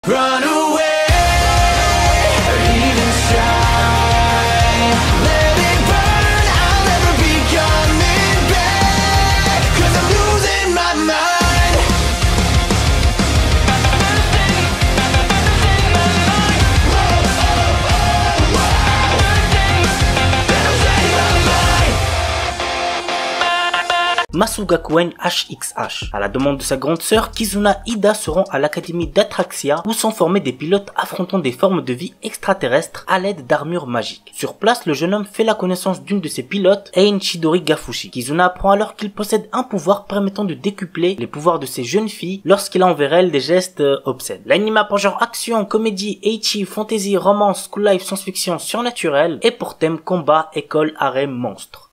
Run away, or even shine. Let it burn, I'll never be coming back. 'Cause I'm losing my mind. Masugakuen HXH. À la demande de sa grande sœur, Kizuna Ida se rend à l'académie d'Atraxia où sont formés des pilotes affrontant des formes de vie extraterrestres à l'aide d'armures magiques. Sur place, le jeune homme fait la connaissance d'une de ses pilotes, Ein Chidori Gafushi. Kizuna apprend alors qu'il possède un pouvoir permettant de décupler les pouvoirs de ces jeunes filles lorsqu'il a envers elles des gestes obscènes. L'anime a pour genre action, comédie, ecchi, fantasy, romance, school life, science-fiction, surnaturel et pour thème combat, école, harem, monstre.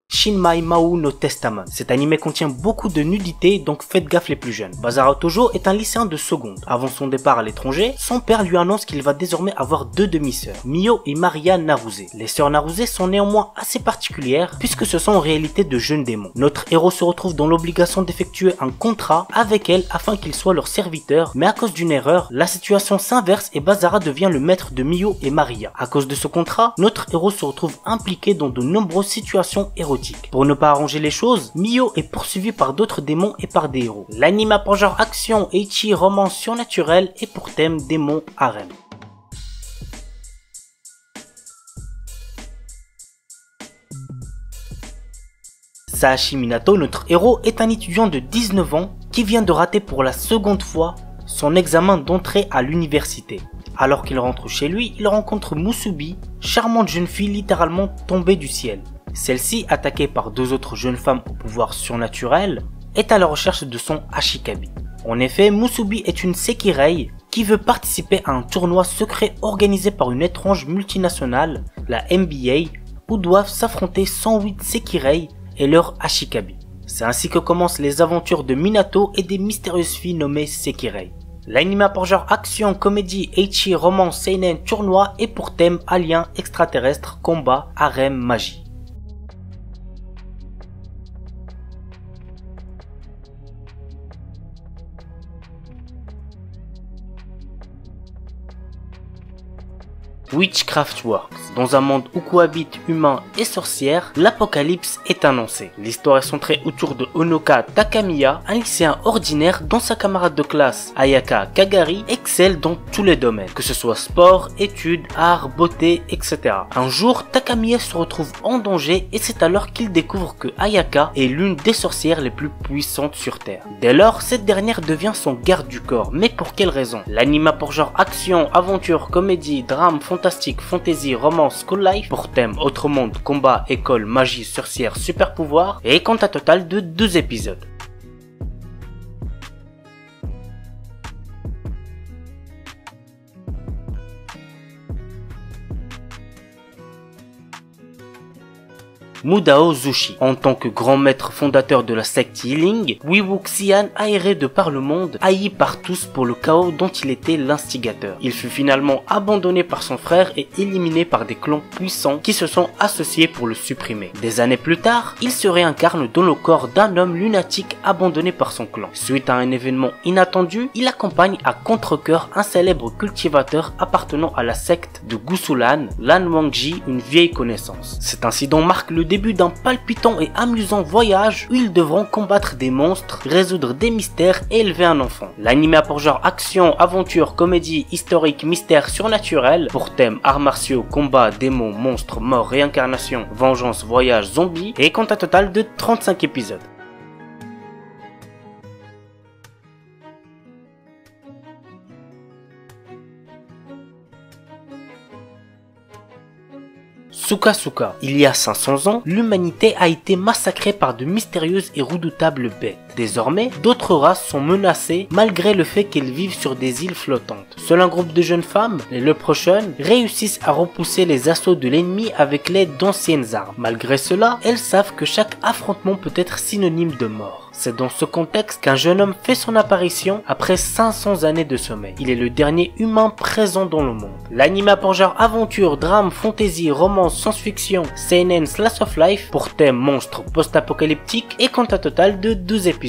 Shinmai Mau no Testament. Cet animé contient beaucoup de nudité, donc faites gaffe les plus jeunes. Bazara Tojo est un lycéen de seconde. Avant son départ à l'étranger, son père lui annonce qu'il va désormais avoir deux demi-sœurs, Mio et Maria Naruse. Les sœurs Naruse sont néanmoins assez particulières puisque ce sont en réalité de jeunes démons. Notre héros se retrouve dans l'obligation d'effectuer un contrat avec elles afin qu'il soit leur serviteur, mais à cause d'une erreur, la situation s'inverse et Bazara devient le maître de Mio et Maria. À cause de ce contrat, notre héros se retrouve impliqué dans de nombreuses situations érotiques. Pour ne pas arranger les choses, Mio est poursuivi par d'autres démons et par des héros. L'anime a pour genre action, ecchi, romance surnaturelle et pour thème démon harem. Saashi Minato, notre héros, est un étudiant de 19 ans qui vient de rater pour la seconde fois son examen d'entrée à l'université. Alors qu'il rentre chez lui, il rencontre Musubi, charmante jeune fille littéralement tombée du ciel. Celle-ci, attaquée par deux autres jeunes femmes au pouvoir surnaturel, est à la recherche de son Ashikabi. En effet, Musubi est une Sekirei qui veut participer à un tournoi secret organisé par une étrange multinationale, la NBA, où doivent s'affronter 108 Sekirei et leur Ashikabi. C'est ainsi que commencent les aventures de Minato et des mystérieuses filles nommées Sekirei. L'anime a pour genre action, comédie, ecchi, romance, seinen, tournoi et pour thème alien, extraterrestre, combat, harem, magie. Witchcraft Works. Dans un monde où cohabitent humains et sorcières, l'apocalypse est annoncé. L'histoire est centrée autour de Honoka Takamiya, un lycéen ordinaire dont sa camarade de classe, Ayaka Kagari, excelle dans tous les domaines, que ce soit sport, études, art, beauté, etc. Un jour, Takamiya se retrouve en danger et c'est alors qu'il découvre que Ayaka est l'une des sorcières les plus puissantes sur Terre. Dès lors, cette dernière devient son garde du corps. Mais pour quelle raison? L'anime a pour genre action, aventure, comédie, drame, fantastique, fantasy, romance, school life, pour thème autre monde, combat, école, magie, sorcière, super pouvoir, et compte un total de 12 épisodes. Mudao Zushi. En tant que grand maître fondateur de la secte Healing, Wiwuxian, aéré de par le monde, haï par tous pour le chaos dont il était l'instigateur. Il fut finalement abandonné par son frère et éliminé par des clans puissants qui se sont associés pour le supprimer. Des années plus tard, il se réincarne dans le corps d'un homme lunatique abandonné par son clan. Suite à un événement inattendu, il accompagne à contre-cœur un célèbre cultivateur appartenant à la secte de Gusulan, Lan Wangji, une vieille connaissance. Cet incident marque le début d'un palpitant et amusant voyage où ils devront combattre des monstres, résoudre des mystères et élever un enfant. L'anime a pour genre action, aventure, comédie, historique, mystère, surnaturel, pour thème arts martiaux, combat, démons, monstres, mort, réincarnation, vengeance, voyage, zombie, et compte un total de 35 épisodes. Suka Suka. Il y a 500 ans, l'humanité a été massacrée par de mystérieuses et redoutables bêtes. Désormais, d'autres races sont menacées malgré le fait qu'elles vivent sur des îles flottantes. Seul un groupe de jeunes femmes, les Leprechaun, réussissent à repousser les assauts de l'ennemi avec l'aide d'anciennes armes. Malgré cela, elles savent que chaque affrontement peut être synonyme de mort. C'est dans ce contexte qu'un jeune homme fait son apparition après 500 années de sommeil. Il est le dernier humain présent dans le monde. L'anime a pour genre aventure, drame, fantasy, romance, science-fiction, seinen, slash of life, pour thème monstre post-apocalyptique et compte un total de 12 épisodes.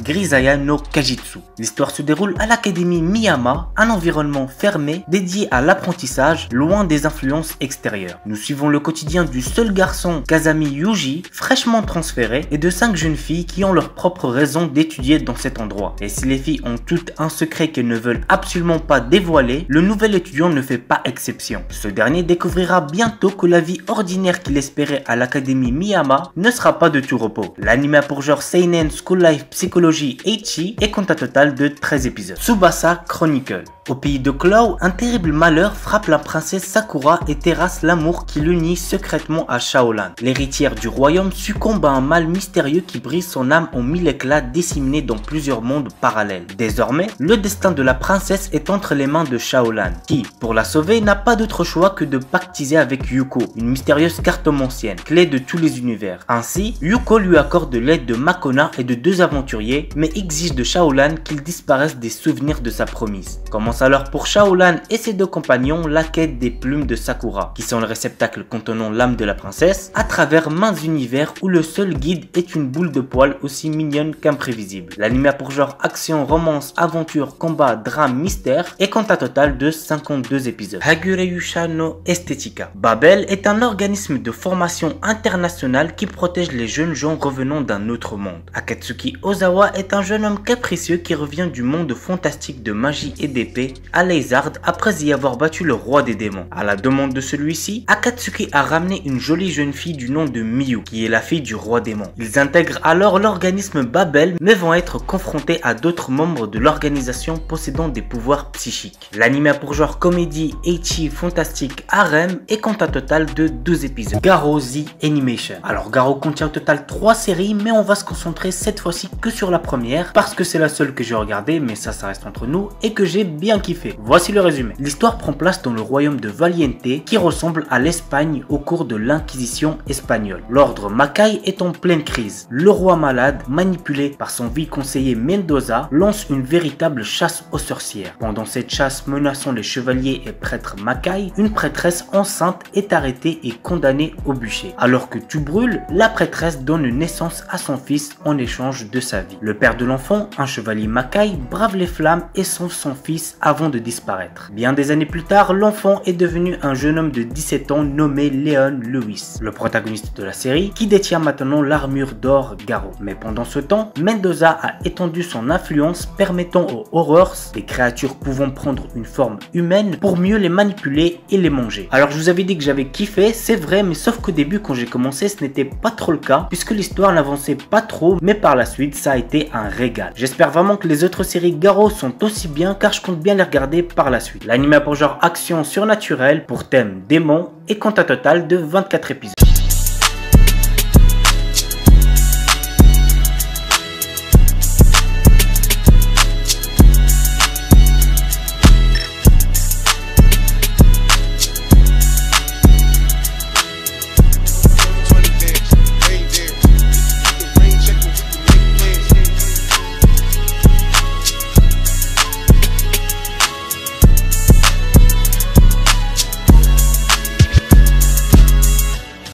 Grisaya no Kajitsu. L'histoire se déroule à l'académie Miyama, un environnement fermé dédié à l'apprentissage, loin des influences extérieures. Nous suivons le quotidien du seul garçon Kazami Yuji, fraîchement transféré, et de 5 jeunes filles qui ont leur propre raison d'étudier dans cet endroit. Et si les filles ont toutes un secret qu'elles ne veulent absolument pas dévoiler, le nouvel étudiant ne fait pas exception. Ce dernier découvrira bientôt que la vie ordinaire qu'il espérait à l'académie Miyama ne sera pas de tout repos. L'anime a pour genre Seinen School Life Psychology Eichi et compte un total de 13 épisodes. Tsubasa Chronicle. Au pays de Cloud, un terrible malheur frappe la princesse Sakura et terrasse l'amour qui l'unit secrètement à Shaolan. L'héritière du royaume succombe à un mal mystérieux qui brise son âme en 1000 éclats disséminés dans plusieurs mondes parallèles. Désormais, le destin de la princesse est entre les mains de Shaolan, qui, pour la sauver, n'a pas d'autre choix que de pactiser avec Yuko, une mystérieuse cartomancienne, clé de tous les univers. Ainsi, Yuko lui accorde l'aide de Makona et de 2 aventuriers, mais exige de Shaolan qu'il disparaisse des souvenirs de sa promise. Commence alors pour Shaolan et ses 2 compagnons la quête des plumes de Sakura, qui sont le réceptacle contenant l'âme de la princesse, à travers maints univers où le seul guide est une boule de poils aussi mignonne qu'imprévisible. L'anime a pour genre action, romance, aventure, combat, drame, mystère et compte un total de 52 épisodes. Hagureyusha no Estetika. Babel est un organisme de formation internationale qui protège les jeunes gens revenant d'un autre monde. Akatsuki Ozawa est un jeune homme capricieux qui revient du monde fantastique de magie et d'épée à Leizard après y avoir battu le roi des démons. À la demande de celui-ci, Akatsuki a ramené une jolie jeune fille du nom de Miyu, qui est la fille du roi démon. Ils intègrent alors l'organisme Babel, mais vont être confrontés à d'autres membres de l'organisation possédant des pouvoirs psychiques. L'anime a pour genre comédie, ecchi, fantastique, harem et compte un total de 12 épisodes. Garo The Animation. Alors Garo contient au total 3 séries, mais on va se concentrer cette fois-ci que sur la première, parce que c'est la seule que j'ai regardée, mais ça reste entre nous, et que j'ai bien kiffé. Voici le résumé. L'histoire prend place dans le royaume de Valiente, qui ressemble à l'Espagne au cours de l'Inquisition espagnole. L'ordre Makai est en pleine crise. Le roi malade, manipulé par son vice-conseiller Mendoza, lance une véritable chasse aux sorcières. Pendant cette chasse menaçant les chevaliers et prêtres Makai, une prêtresse enceinte est arrêtée et condamnée au bûcher. Alors que tout brûle, la prêtresse donne naissance à son fils en échange de sa vie. Le père de l'enfant, un chevalier Makai, brave les flammes et sauve son fils avant de disparaître. Bien des années plus tard, l'enfant est devenu un jeune homme de 17 ans nommé Leon Lewis, le protagoniste de la série, qui détient maintenant l'armure d'or Garo. Mais pendant ce temps, Mendoza a étendu son influence permettant aux Horrors, des créatures pouvant prendre une forme humaine, pour mieux les manipuler et les manger. Alors je vous avais dit que j'avais kiffé, c'est vrai, mais sauf qu'au début quand j'ai commencé ce n'était pas trop le cas, puisque l'histoire n'avançait pas trop, mais par la suite ça a été un régal. J'espère vraiment que les autres séries Garo sont aussi bien, car je compte bien les regarder par la suite. L'anime a pour genre action surnaturelle, pour thème démon, et compte un total de 24 épisodes.